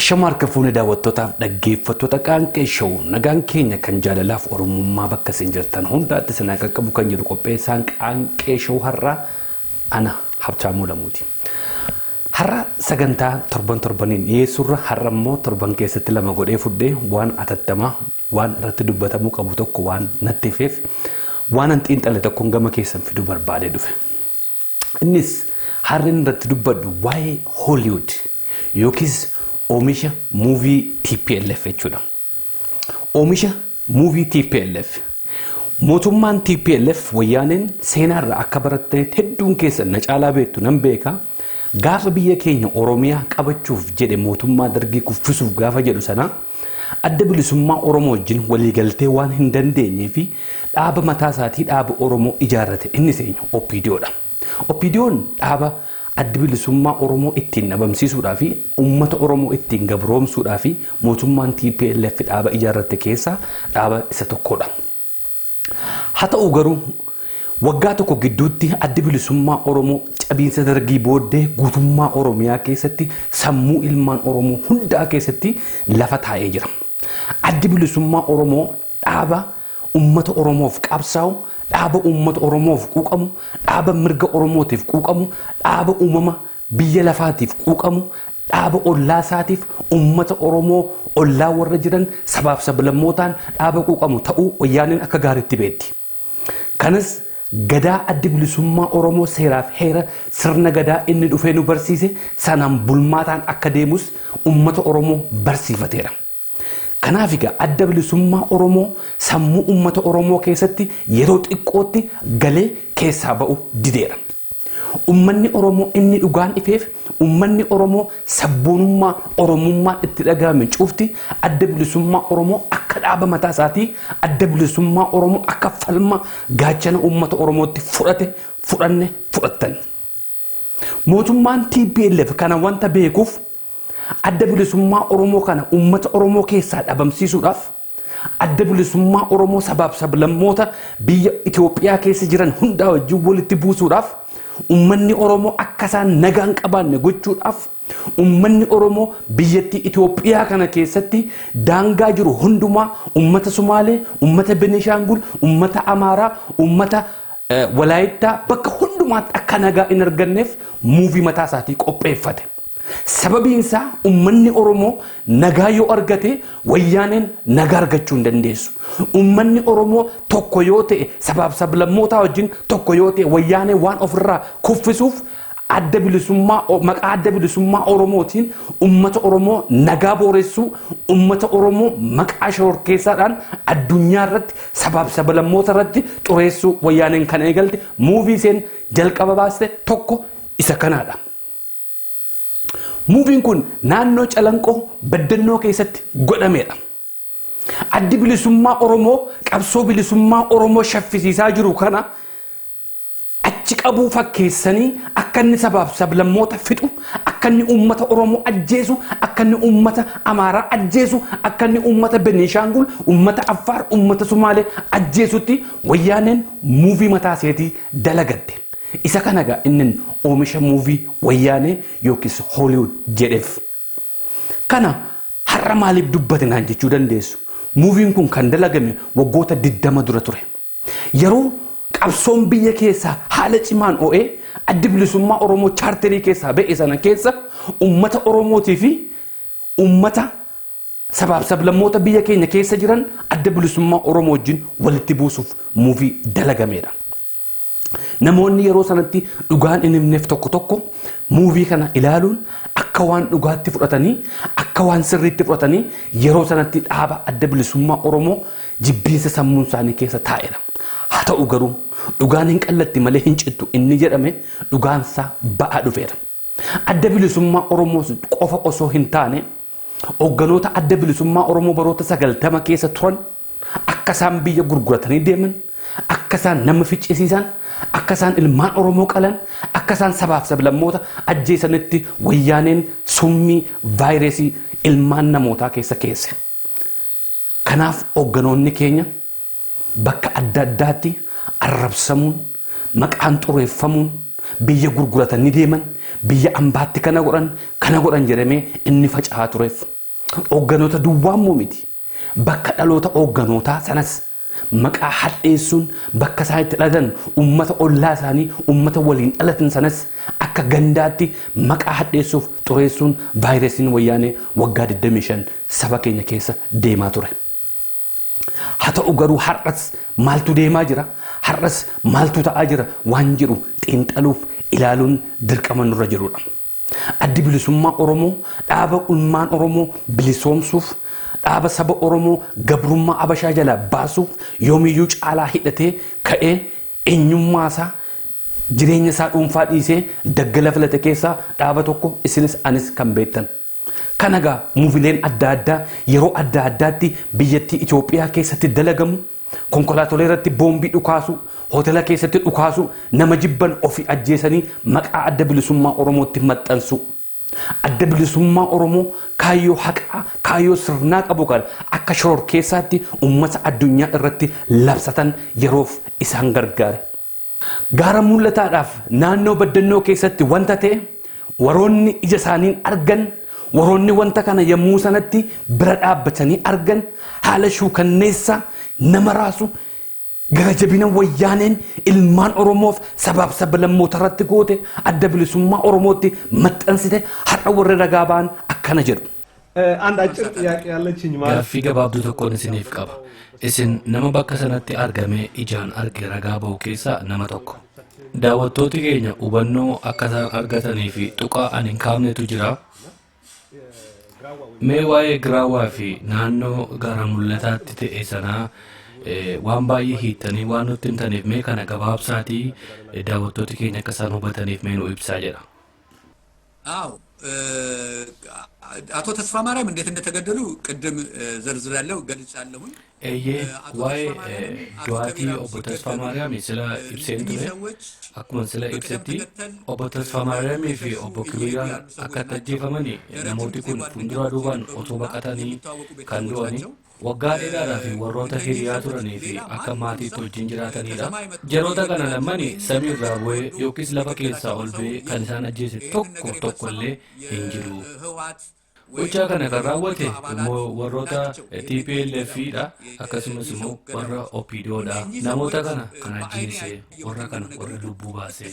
Ashamarka fuune daawwattootaaf dhaggeeffattoota qaanqee show nagaan keenya kan jaalalaaf oromummaa bakka isin jirtan hundaatti isin qaqqabu kan jedhu qopheessaan qaanqee show har'a ana Habtaamuu Lamuuti. Har'a sagantaa torbaniin dhiyeessurra har'a immoo torban keessatti lama godhee fudhee waan atattamaa waan irratti dubbatamuu qabu tokko waan natti hifeef waan an xiinxale tokkoon gama keessan fiduu barbaadee dhufe. Innis har'a irratti dubbadhu waa'ee Hollywood yookiis Oomisha movie TPLF jechuudha. Oomisha movie TPLF. Mootummaan TPLF wayyaaneen seenaarra akka barattee hedduun keessa na caalaa beektu nan beeka. Gaafa biyya keenya Oromiyaa qabachuuf jedhe mootummaa dargii kuffisuuf gaafa jedhu sana adda bilisummaa Oromoo wajjin waliigaltee waan hin dandeenyee fi dhaaba mataa isaatii dhaaba Oromoo ijaarrate inni seenya OPDOdha. OPDOon dhaaba adda bilisummaa Oromoo ittiin dhabamsiisuudhaa fi uummata Oromoo ittiin gabroomsuudhaa fi mootummaan TPLF dhaaba ijaarrate keessaa dhaaba isa tokkodha. Haa ta'u garuu waggaa tokko gidduutti adda bilisummaa Oromoo cabiinsa dargii booddee guutummaa Oromiyaa keessatti sammuu ilmaan Oromoo hundaa keessatti lafa taa'ee jira. Adda bilisummaa Oromoo dhaaba ummata Oromoof qabsaa'u, dhaaba ummata Oromoof quuqamu, dhaaba mirga Oromootiif quuqamu, dhaaba uumama biyya lafaatiif quuqamu, dhaaba ollaasaatiif ummata Oromoo ollaa warra jiran sabaaf sablammootaan dhaaba quuqamu ta'uu wayyaaneen akka gaariitti beekti. Kanas gadaa adda bilisummaa Oromoo seeraaf heera sirna gadaa inni dhufee nu barsiise sanaan bulmaataan akka deemus ummata Oromoo barsiifateera. Kanaaf egaa adda bilisummaa Oromoo sammuu ummata Oromoo keessatti yeroo xiqqootti galee keessaa ba'u dideera. Ummanni Oromoo inni dhugaan ifeef ummanni Oromoo sabboonummaa Oromummaa itti dhagahame cuufti adda bilisummaa Oromoo akka dhaaba mataa isaatii adda bilisummaa Oromoo akka falma gaachana ummata Oromootti fudhattan. Mootummaan TPLF kana wanta beekuuf adda bilisummaa Oromoo kana ummata Oromoo keessaa dhabamsiisuudhaaf adda bilisummaa Oromoo sabaaf sablammoota biyya Itoophiyaa keessa jiran hundaa wajjin walitti buusuudhaaf ummanni Oromoo akka isaan nagaan qabaanne gochuudhaaf ummanni Oromoo biyyattii Itoophiyaa kana keessatti daangaa jiru hundumaa ummata Sumaalee, ummata Benishaangul, ummata Amaaraa, ummata Walaayittaa bakka hundumaatti akka nagaa hin arganneef muuvii mataa isaatii qopheeffate. Sababiinsa ummanni Oromoo nagaa yoo argate wayyaaneen nagaa argachuu hin dandeessu. Ummanni Oromoo tokko yoo ta'e sabaaf sablammootaa wajjin tokko yoo ta'e wayyaanee waan ofirraa kuffisuuf adda bilisummaa maqaa adda bilisummaa Oromootiin ummata Oromoo nagaa booressuu ummata Oromoo maqaa shororkeessaadhaan addunyaa irratti sabaaf sablammoota irratti xureessuu wayyaaneen kan eegalte muuvii seen jalqaba baaste tokko isa kanaadha. Muuviin kun naannoo Calanqoo Baddannoo keessatti godhameedha. Addi bilisummaa Oromoo qabsoo bilisummaa Oromoo shaffisiisaa jiru kana achi qabuu fakkeessanii akka inni sabaaf sablammoota fixu, akka inni uummata Oromoo ajjeesu, akka inni uummata Amaaraa ajjeesu, akka inni uummata Benishaangul, uummata Affaar, uummata Sumaalee ajjeesutti wayyaaneen muuvii mataa isheetii dalagatte. Isa kanaga inni oomisha muuvii wayyaanee yookiis Hollywood jedheef. Kana har'a maaliif dubbatinaan jechuu dandeessu? Muuviin kun kan dalagame waggoota 20 dura ture. Yeroo qabsoon biyya keessaa haala cimaan oo'ee adda bilisummaa Oromoo chaarterii keessaa ba'e sana keessa ummata Oromootii fi ummata sabaaf sablammoota biyya keenya keessa jiran adda bilisummaa Oromoo wajjin walitti buusuuf muuvii dalagameedha. Namoonni yeroo sanatti dhugaan hin himneef tokko muuvii kana ilaaluun akka waan dhugaatti fudhatanii akka waan sirriitti fudhatanii yeroo sanatti dhaaba adda bilisummaa Oromoo jibbiinsa sammuun isaanii keessa taa'eera. Haa ta'u garuu dhugaan hin qallatti malee hin cittu inni jedhame dhugaansaa ba'aa dhufeera. Adda bilisummaa Oromoo qofa osoo hin taane hoogganoota adda bilisummaa Oromoo baroota 90 keessa turan akka isaan biyya gurguratanii deeman akka isaan nama ficcisiisan akka isaan ilmaan Oromoo qalan akka isaan sabaaf sablammoota ajjeesanitti wayyaaneen summii vaayirasii ilmaan namootaa keesse. Kanaaf hoogganoonni keenya bakka adda addaatti arrabsamuun maqaan xureeffamuun biyya gurguratanii deeman biyya ambaatti kana godhan jedhamee inni faca'aa tureef Hogganoota duwwaammoo miti. Bakka dhaloota hogganootaa sanas maqaa hadheessuun bakka isaan itti dhalatan ummata ollaa isaanii ummata waliin dhalatan sanas akka gandaatti maqaa hadheessuuf xureessuun vaayirasiin wayyaanee waggaa 25 saba keenya keessa deemaa ture. Haa ta'u garuu har'as maaltu deemaa jira? Har'as maaltu ta'aa jira? Waan jiru xiinxaluuf ilaaluun dirqama nurra jirudha. Addi bilisummaa Oromoo dhaaba ilmaan Oromoo bilisoomsuuf dhaaba saba Oromoo gabrummaa Abashaa jalaa baasuuf yoomiyyuu caalaa hidhatee ka'ee eenyummaa isaa jireenya isaa dhuunfaa dhiisee daggala filate keessaa dhaaba tokko isinis anis kan beektan. Kanagaa muuvileen adda addaa yeroo adda addaatti biyyattii Itoophiyaa keessatti dalagamu konkolaatolee irratti boombii dhukaasu hoteela keessatti dhukaasu nama jibban ofii ajjeesanii maqaa adda bilisummaa Oromootti maxxansu. Adda bilisummaa Oromoo kaayyoo haqaa kaayyoo sirnaa qabu kan akka shoror keessaatti ummata addunyaa irratti labsatan yeroof isaan gargaare. Gaara mul'ataadhaaf naannoo baddannoo keessatti wanta ta'e waroonni ija isaaniin argan waroonni wanta kana yommuu sanatti bira dhaabbatanii argan haala shuukanneessa nama raasu gara jabina wayyaaneen ilmaan Oromoof sabaaf sablammoota irratti goote adda bilisummaa Oromootti maxxansite har'a warra ragaa ba'an akkana jedhu. አንድ አጭር ጥያቄ ያለችኝ ማለት ጋፊ ገባብዱ tokkoon isiniif qaba. Isin nama bakka sanatti argamee ijaan arge ragaa ba'u keessaa nama tokko. Daawwattooti keenya hubannoo akka isaan argatanii fi tuqaa ani hin kaafnetu jira. Mee waa'ee giraawaa fi naannoo gaara mul'ataatti ta'e sanaa waan baay'ee hiittanii waan nutti himtaniif mee kana gabaabsaatii daawwattooti keenya akka isaan hubataniif mee nu ibsaa jedha. አዎ አቶ ተስፋ ማርያም እንዴት እንደተገደሉ ቅድም ዘርዝር ያለው ገልጻለሁኝ። ዋይ ዱአቲ ኦቦ ተስፋ ማርያም ስለ ኢብሴንት akkuma sila ibsetti obbo Tasfaa Maariyaamii fi obbo Kibiraan akka ajjeefamanii namooti kun fuuldura duubaan otoo baqatanii kan du'anii waggaa dheeraadhaa fi warroota hiriyaa turanii fi akka maatiitti wajjin jiraatanidha. Yeroota kana lamani samii irraa bu'ee yookiis lafa keessaa ol ba'ee kan isaan ajjeese tokko illee hin jiru. Gochaa kana kan raawwate immoo warroota TPLF dha akkasumas immoo warra OPDO dha. Namoota kana kan ajjeese warra kana warra lubbuu baase.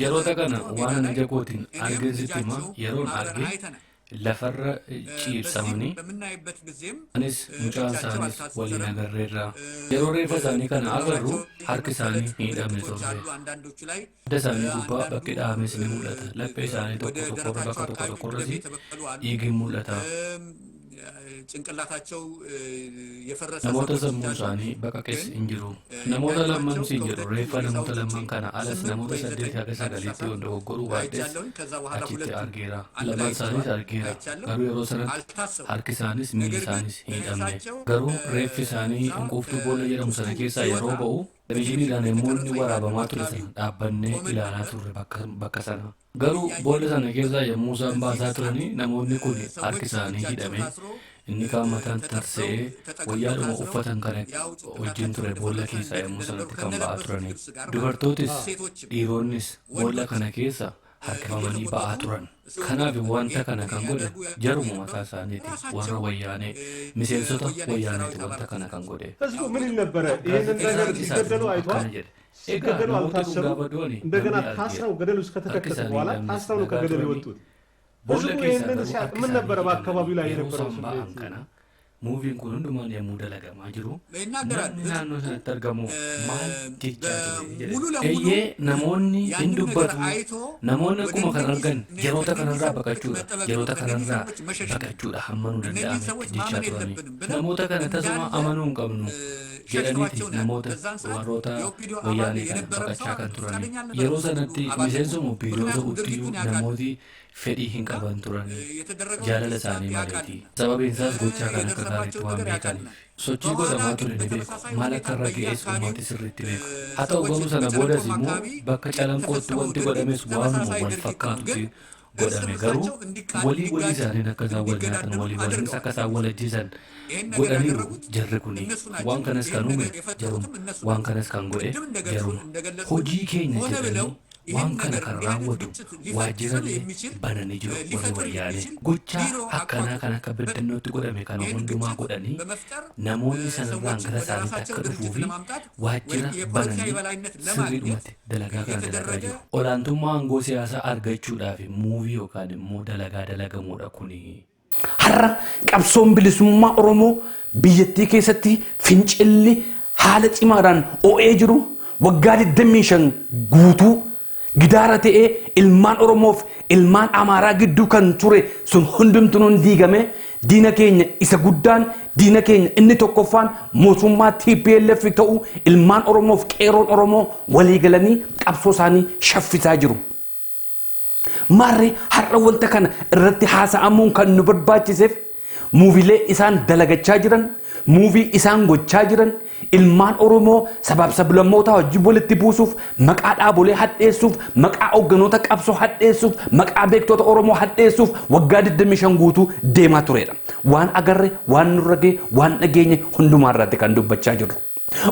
Yeroota kana waan ija kootiin argisitti immoo yeroon arge lafarra ciibsamanii anis mucaan isaanis waliin agarreerra. Yeroo reeffa isaanii kana agarru harki isaanii miidhamne turre. Adda isaanii gubbaa bakki dhaames ni mul'ata. Laphee isaanii tokko bakka tokkorratti dhiigni mul'ata. ጭንቅላታቸው የፈረሰ namoota sammuu isaanii baqaqes hin jiru. Namoota lamman siin jedhu reeffa namoota lamman kana alas namoota 8 haga 9tti yoo dogoggoruu baadhes achitti argeera. Lamaan isaaniis argeera. Garuu yeroo sanatti harki isaanis miilli isaanis hin hidhamne. Garuu reeffi isaanii hanquuftuu boolla jedhamu sana keessaa yeroo ba'u televizyiiniidhaan namoonni waraabamaa ture sana dhaabbannee ilaalaa turre bakka sana. Garuu boolla sana keessaa yommuu isaan baasaa turanii namoonni kun harki isaanii hidhame. Inni kaan mataan tarsa'ee wayyaadhuma uffatan kana wajjin ture boolla keessaa yommuu sanatti kan ba'aa turani. Dubartootis dhiironnis boolla kana keessa harkifamanii ba'aa turan. Kanaaf wanta kana kan godhe jaruma mataa isaaniiti warra wayyaanee miseensota wayyaaneeti wanta kana kan godhe. ህዝቡ ምን ይል ነበረ? ይሄንን ነገር ሲገደሉ አይቷል። ሲገደሉ አልታሰሩም። እንደገና ታስረው ገደል ውስጥ ከተከተቱ በኋላ ታስረው ነው ከገደል የወጡት። ህዝቡ ይሄንን ሲያውቅ ምን ነበረ በአካባቢው ላይ የነበረው ስሜት? Muuviin kun hundumaan yommuu dalagamaa jiru namni naannoo sanatti argamu maal jechaa ture eeyyee namoonni hin dubbatu namoonni akkuma kan argan yeroota kanarraa baqachuudha hammanuu danda'ame jechaa turani. Namoota kana tasuma amanuu hin qabnu jedhaniiti namoota warroota wayyaanee kana baqachaa kan turani. Yeroo sanatti miseensuma biiroota guddiyyuu namooti fedhii hin qaban turani jaalala isaanii maleeti. Sababiin isaas gochaa kan akka gaariitti waan beekaniif sochii godhamaa ture ni beeku maal akka irra ga'ees uummati sirriitti beeku. Haa ta'u garuu sana boodas immoo bakka calanqootti wanti godhames waanuma wal fakkaatutti godhame. Garuu walii isaaniin akka isaan wal nyaatan waliinis akka isaan wal ajjeesan godhaniiru jarri kuni. Waan kanas kan uume jaruma waan kanas kan godhe jaruma. Hojii keenya jedhanii waan kana kan raawwatu waajjiraalee bananii jiru warri wayyaanee. Gochaa akkanaa kan akka beddannootti godhame kan hundumaa godhanii namoonni sanarraan gara isaaniitti akka dhufuu fi waajjira bananii sirriidhumatti dalagaa kana dalagaa jiru. Olaantummaa aangoo siyaasaa argachuudhaaf muuvii yookaan immoo dalagaa dalagamuudha kuni. Har'a qabsoon bilisummaa Oromoo biyyattii keessatti fincilli haala cimaadhaan oo'ee jiru waggaa 25 guutuu gidaara ta'ee ilmaan Oromoof ilmaan Amaaraa gidduu kan ture sun hundumtuun diigame diina keenya isa guddaan diina keenya inni tokkoffaan mootummaa TPLF ta'u ilmaan Oromoof qeeroon Oromoo walii galanii qabsoo isaanii shaffisaa jiru. Maarree har'a wanta kana irratti haasa'amuun kan nu barbaachiseef muuvilee isaan dalagachaa jiran muuvii isaan gochaa jiran ilmaan Oromoo sabaaf sablammoota wajjin walitti buusuuf maqaa dhaabolee hadheessuuf maqaa hogganoota qabsoo hadheessuuf maqaa beektota Oromoo hadheessuuf waggaa 25 guutuu deemaa turedha. Waan agarre waan nurragee waan dhageenye hundumaa irratti kan dubbachaa jirru.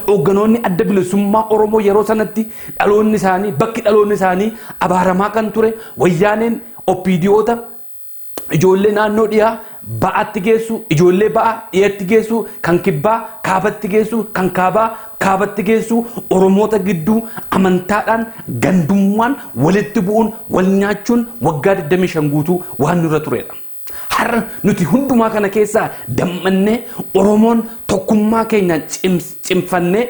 Hogganoonni adda bilisummaa Oromoo yeroo sanatti dhaloonni isaanii bakki dhaloonni isaanii abaaramaa kan ture wayyaaneen oppiidiyoota ijoollee naannoo dhiyaa ba'atti geessu ijoollee ba'a dhiyeetti geessu kan kibbaa kaabatti geessu kan kaabaa kaabatti geessu Oromoota gidduu amantaadhaan gandummaan walitti bu'uun wal nyaachuun waggaa 25 guutuu waan nurra turedha. Har'a nuti hundumaa kana keessaa dammannee Oromoon tokkummaa keenya cimfannee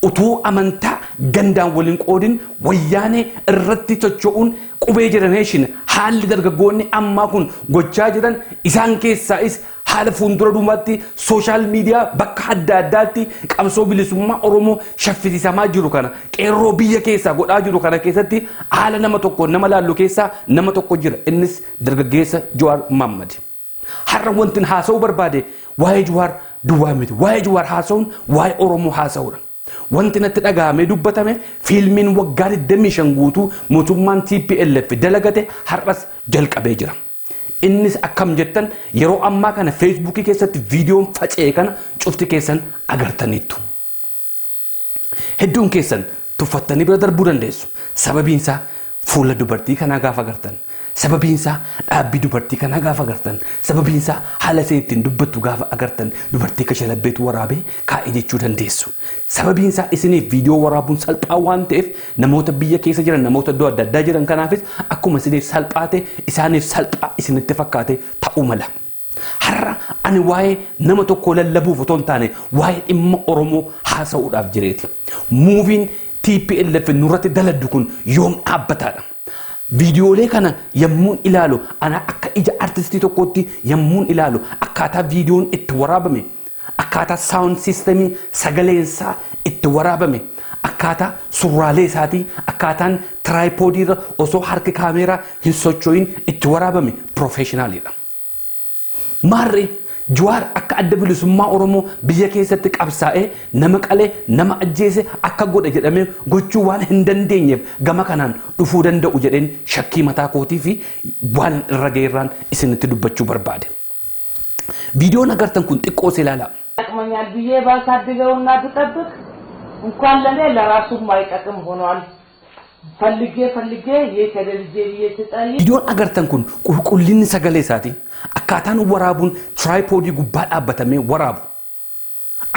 utuu amantaa gandaan waliin qoodin wayyaanee irratti socho'uun qubee jiraneeshin haalli dargaggoonni ammaa kun gochaa jiran isaan keessaas haala fuuldura duubatti sooshaal miidiyaa bakka adda addaatti qabsoo bilisummaa Oromoo shaffisiisamaa jiru kana qeerroo biyya keessaa godhaa jiru kana keessatti haala nama tokko nama laallu keessaa nama tokko jira innis dargaggeessa Jawaar Mohammad. Har'a wantin haasa'uu barbaade waa'ee Jawaar duwwaa miti waa'ee Jawaar haasa'uun waa'ee Oromoo haasa'uudha. Wanti natti dhagahamee dubbatame fiilmiin waggaa 25 guutuu mootummaan TPLF dalagate har'as jalqabee jira. Innis akkam jettan yeroo ammaa kana Feesbuukii keessatti viidiyoon faca'ee kana cufti keessan agartaniittu. Hedduun keessan tuffattanii bira darbuu dandeessu. Sababiin isaa fuula dubartii kanaa gaafa agartan. Sababiin isaa dhaabbii dubartii kanaa gaafa agartan. Sababiin isaa haala isheen ittiin dubbattu gaafa agartan dubartii kashalabbeetu waraabee kaa'ee jechuu dandeessu. Sababiin isaa isiniif viidiyoo waraabuun salphaa waan ta'eef namoota biyya keessa jiran namoota iddoo adda addaa jiran kanaafis akkuma isiniif salphaate isaaniif salphaa isinitti fakkaate ta'uu mala. Har'a ani waa'ee nama tokko lallabuuf otoo hin taane waa'ee dhimma Oromoo haasa'uudhaaf jireeti. Muuviin TPLF nurratti daladdu kun yoom dhaabbataadha? Viidiyoolee kana yommuun ilaalu ana akka ija artistii tokkootti yommuun ilaalu akkaataa viidiyoon itti waraabame akkaataa saawund siistemii sagaleensaa itti waraabame akkaataa surraalee isaatii akkaataan tiraayipoodiirra osoo harki kaameeraa hin socho'in itti waraabame piroofeeshinaaliidha. Maarree Jawaar akka adda bilisummaa Oromoo biyya keessatti qabsaa'ee nama qalee nama ajjeese akka godhe jedhamee gochuu waan hin dandeenyeef gama kanaan dhufuu danda'u jedheen shakkii mataa kootii fi waan irra geerraan isinitti dubbachuu barbaade. Viidiyoon agartan kun xiqqoo si ilaala. ጠቅመኛል ብዬ ባሳድገውና ብጠብቅ እንኳን ለኔ ለራሱም ማይጠቅም ሆኗል። ፈልጌ የከደልጄ ብዬ ትጠይ Viidiyoon agartan kun qulqullinni sagalee isaatii akkaataan waraabuun tiraayipoodii gubbaa dhaabbatamee waraabu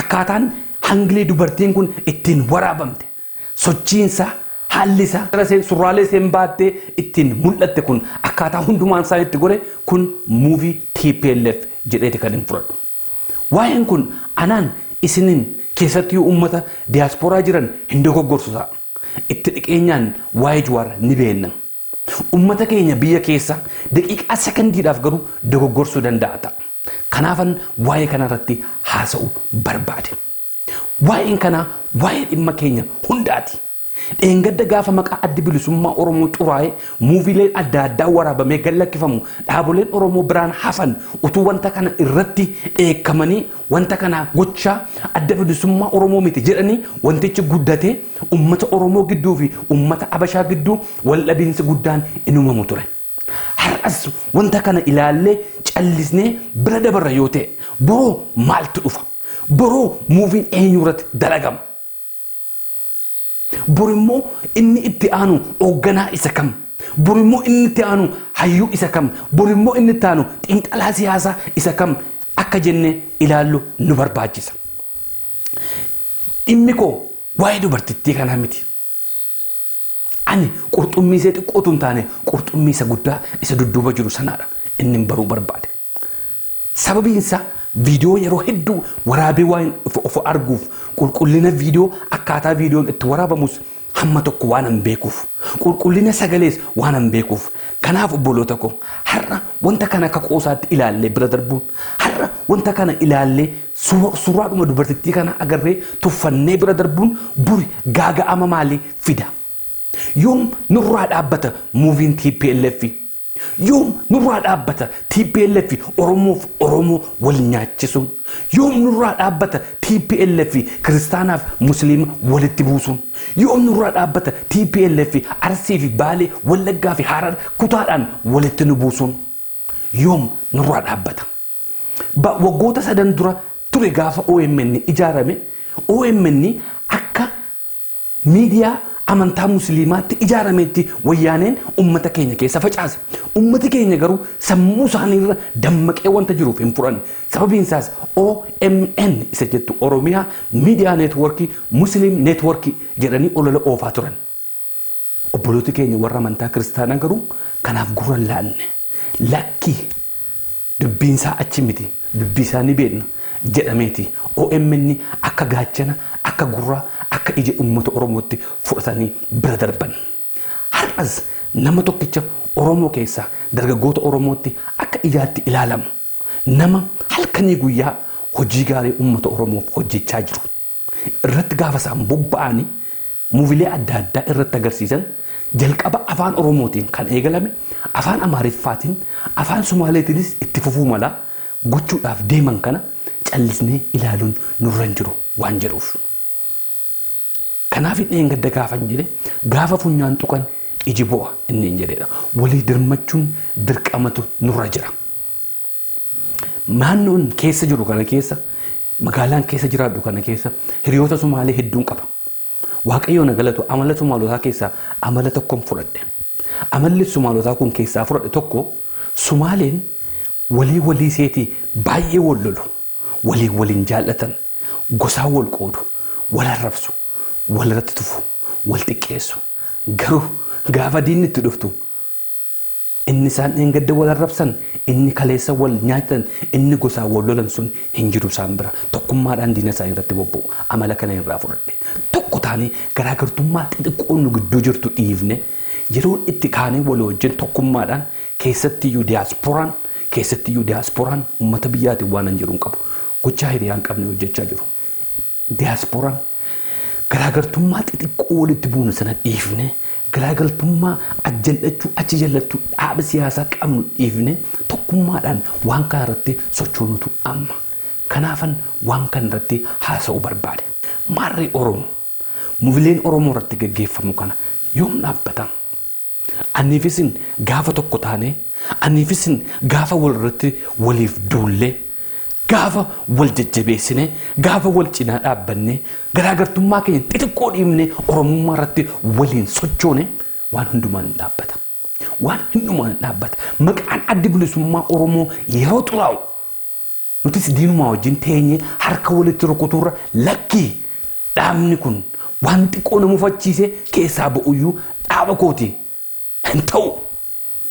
akkaataan hangilee dubartiin kun ittiin waraabamte sochiinsa haalli isaa surraalee isheen baattee ittiin mul'atte kun akkaataa hundumaan isaa itti gore kun muuvii TPLF jedheeti kan hin fudhadhu. Waa'een kun anaan isiniin keessatti uummata diyaaspooraa jiran hin dogoggorsu ta'a. Itti dhiqeenyaan waa'ee Jawaar ni beekna. Uummata keenya biyya keessa daqiiqaa sekondiidhaaf garuu dogoggorsuu danda'a ta'a. Kanaafan waa'ee kanarratti haasa'uu barbaade. Waa'een kanaa waa'ee dhimma keenya hundaati. Dheengadda gaafa maqaa adda bilisummaa Oromoo xuraa'ee muuvileen adda addaa waraabamee gallakkifamu dhaaboleen Oromoo biraan hafan utuu wanta kana irratti dheekkamanii wanta kana gochaa adda bilisummaa Oromoo miti jedhanii wantichi guddatee uummata Oromoo gidduu fi uummata Habashaa gidduu waldhabiinsi guddaan in uumamu ture. Har'as wanta kana ilaallee callisnee bira dabarra yoo ta'e boroo maaltu dhufa? Boroo muuviin eenyurratti dalagama? Burimmoo inni itti aanu hoogganaa isa kam? Burimmoo inni itti aanu hayyuu isa kam? Burimmoo inni itti aanu xiinxalaa siyaasaa isa kam? Akka jenne ilaallu nu barbaachisa. Dhimmi koo waa'ee dubartittii kanaa miti. Ani qurxummii ishee xiqqootu hin taane qurxummii isa guddaa isa dudduuba jiru sanaadha inni baruu barbaade. Sababiin isaa viidiyoo yeroo hedduu waraabee waan of arguuf qulqullina viidiyoo akkaataa viidiyoon itti waraabamus hamma tokko waan hin beekuuf qulqullina sagalees waan hin beekuuf kanaaf obboloota koo har'a wanta kana akka qoosaatti ilaallee bira darbuun har'a wanta kana ilaallee suuraadhuma dubartittii kana agarree tuffannee bira darbuun buri gaaga'ama maalii fida? Yoom nurraa dhaabbata muuviin TPLF? Yoom nurraa dhaabbata TPLF Oromoof Oromoo wal nyaachisuun? Yoom nurraa dhaabbata TPLF kiristaanaaf musliima walitti buusuun? Yoom nurraa dhaabbata TPLF Arsii fi Baalee Wallaggaa fi Harar kutaadhaan walitti nu buusuun? Yoom nurraa dhaabbata? Waggoota sadan dura ture gaafa OMN ijaarame OMN akka miidiyaa amantaa musliimaatti ijaarametti wayyaaneen ummata keenya keessa facaase. Ummati keenya garuu sammuu isaaniirra dammaqee wanta jiruuf hin furan. Sababiin isaas OMN isa jettu Oromiyaa Miidiyaa Neetworkii Musliim Neetworkii jedhanii olola oofaa turan. Obbolooti keenya warra amantaa kiristaanaa garuu kanaaf gurra laanne. Lakkii dubbiin isaa achi miti dubbii isaa ni beekna jedhameeti OMN akka gaachana akka gurraa akka ija ummata Oromootti fudhatanii bira darban. Har'as nama tokkicha Oromoo keessaa dargaggoota Oromootti akka ijaatti ilaalamu nama halkanii guyyaa hojii gaarii ummata Oromoof hojjechaa jiru irratti gaafa isaan bobba'anii muuvilee adda addaa irratti agarsiisan jalqaba afaan Oromootiin kan eegalame afaan Amaariffaatiin afaan Somaaleetiinis itti fufuu mala gochuudhaaf deeman kana callisnee ilaaluun nurra hin jiru waan jedhuuf. Kanaaf inni gadda gaafa hin jedhe gaafa funyaan tuqan iji bo'a inni hin jedhedha. Walii dirmachuun dirqamatu nurra jira. Naannoon keessa jiru kana keessa magaalaan keessa jiraadhu kana keessa hiriyoota Sumaalee hedduun qaba. Waaqayyoon na galatu amala Sumaalotaa keessaa amala tokkoon fudhadhe. Amalli Sumaalotaa kun keessaa fudhadhe tokko Sumaaleen walii seetii baay'ee wal lolu. Waliin jaallatan gosaa wal qoodu wal arrabsu wal irratti tufu wal xiqqeessu garuu gaafa diinni itti dhuftu inni isaan gadda wal arrabsan inni kaleessa wal nyaatan inni gosaa wal lolan sun hin jiru isaan bira tokkummaadhaan diina isaanii irratti bobba'u amala kana irraa fudhadhe tokko taanee garaagartummaa xixiqqoo nu gidduu jirtu dhiifne yeroo itti kaanee wal wajjin tokkummaadhaan keessattiyyuu diyaaspooraan uummata biyyaatiin waan hin jiru hin qabu. Gochaa hiriyaan qabne hojjechaa jiru. Diyaaspooraan garaagartummaa xixiqqoo walitti buunu sana dhiifne garaagartummaa achi jallachuu dhaaba siyaasaa qabnu dhiifne tokkummaadhaan waan kana irratti sochoonutu amma. Kanaafan waan kana irratti haasa'uu barbaade. Maarree Oromoo muuvileen Oromoo irratti gaggeeffamu kana yoom dhaabbata? Aniifisin gaafa tokko taane aniifisin gaafa wal irratti waliif duullee gaafa wal jajjabeessine gaafa wal cinaa dhaabbanne garaagartummaa keenya xixiqqoo dhiifne Oromummaa irratti waliin sochoone waan hundumaan dhaabbata. Waan hundumaan dhaabbata. Maqaan adda bilisummaa Oromoo yeroo xuraa'u nutis diinumaa wajjin teenyee harka walitti rukutuurra lakkii dhaabni kun waan xiqqoo nama mufachiisee keessaa ba'uyyuu dhaaba kooti hin ta'u.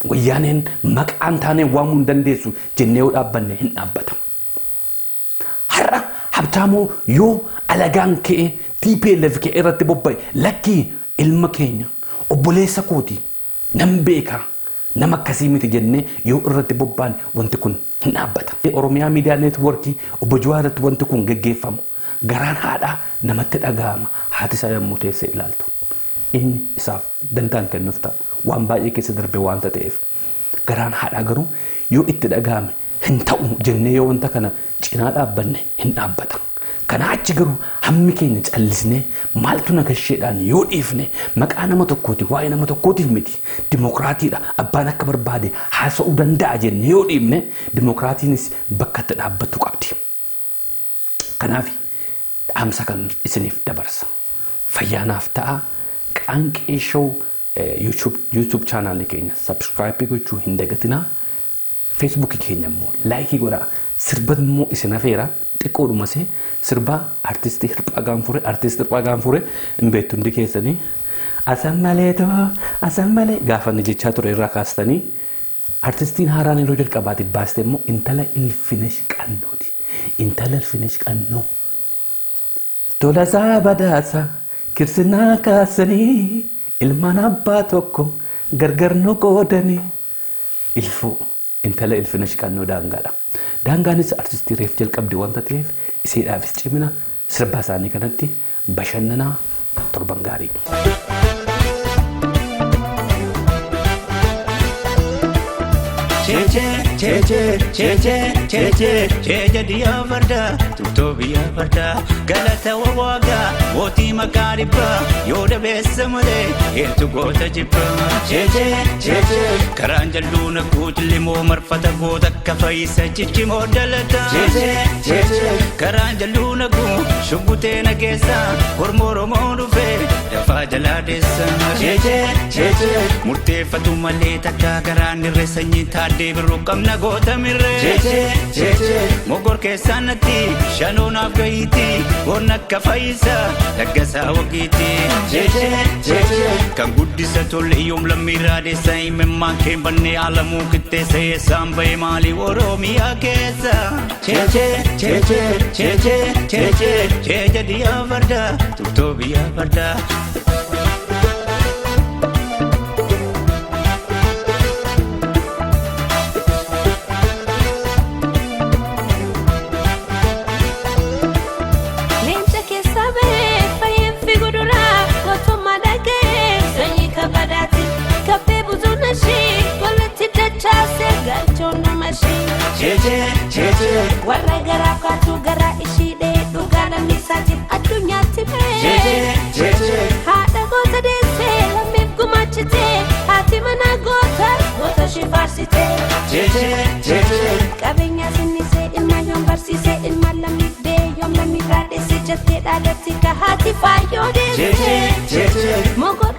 Wayyaaneen maqaan taanee waamuu hin dandeessu jennee yoo dhaabbanne hin dhaabbata. Har'a Habtaamoo yoo alagaan ka'ee TPLF ka'ee irratti bobba'e lakkii ilma keenya obboleessa kooti nan beeka nama akkasii miti jennee yoo irratti bobba'an wanti kun hin dhaabbata. Oromiyaa Miidiyaa Neetworkii obbo Jawaar irratti wanti kun gaggeeffamu garaan haadhaa namatti dhaga'ama haati isaa yommuu teessee ilaaltu. Inni isaaf dantaan kennuuf ta'a waan baay'ee keessa darbe waan ta'eef garaan haadhaa garuu yoo itti dhaga'ame hin ta'u jennee yoo wanta kana cinaa dhaabbanne hin dhaabbata. Kana achi garuu hammi keenya callisnee maaltu nagasheedhaan yoo dhiifne maqaa nama tokkooti waa'ee nama tokkootiif miti dimokiraatiidha abbaan akka barbaade haasa'uu danda'a jennee yoo dhiifne dimokiraatiinis bakka itti dhaabbattu qabdi. Kanaaf dhaamsa kan isiniif dabarsa. Fayyaanaaf ta'a Qaanqee show YouTube channel keenya subscribe gochuu hin dagatinaa. Facebook keenya immoo like godhaa. Sirba immoo isin afeera xiqqoodhuma see sirba artistii Hirphaa Gaanfuree hin beektu hundi keessanii asammalee gaafa ni jechaa ture irraa kaastanii artistiin haaraan yeroo jalqabaatiif baaste immoo intala Ilfinesh Qannooti. Intala Ilfinesh Qannoo Tolasaa Badhaasa Kirsinaa kaasanii ilmaan abbaa tokko gargar nu qoodanii ilfoo intala Ilfinesh Qannoo daangaadha. Daangaanis artistii reef jalqabdi wanta ta'eef isiidhaafis cimina sirba isaanii kanatti bashannanaa torban gaarii. Cheche diya varda tutto biya varda galata wawaga moti makariba yoda besamale etu gota jibba cheche karanjaluna kutlimo marfata gota kafaisa chichi modalata cheche karanjaluna ku shugute na gesa hormoro modufe dafa jaladesa cheche murte fatuma le takka garan resanyi tade birukam na gota mirre cheche mogor ke sanati shanona gaiti gonna kafaisa dagasa wagiti cheche kan guddisa tolle yom lamira de sai memma ke banne alamu kitte se sambe mali oromia kesa cheche diya varda tutto biya varda cheche warra gara katu gara ishide dugara misati adunya tibe cheche hada gota dese lamif gumachite hati mana gota shifarsite cheche kabenya sinise ilma yom barsise ilma lamif de yom lamif rade se jette dadati ka hati fayo de cheche mogor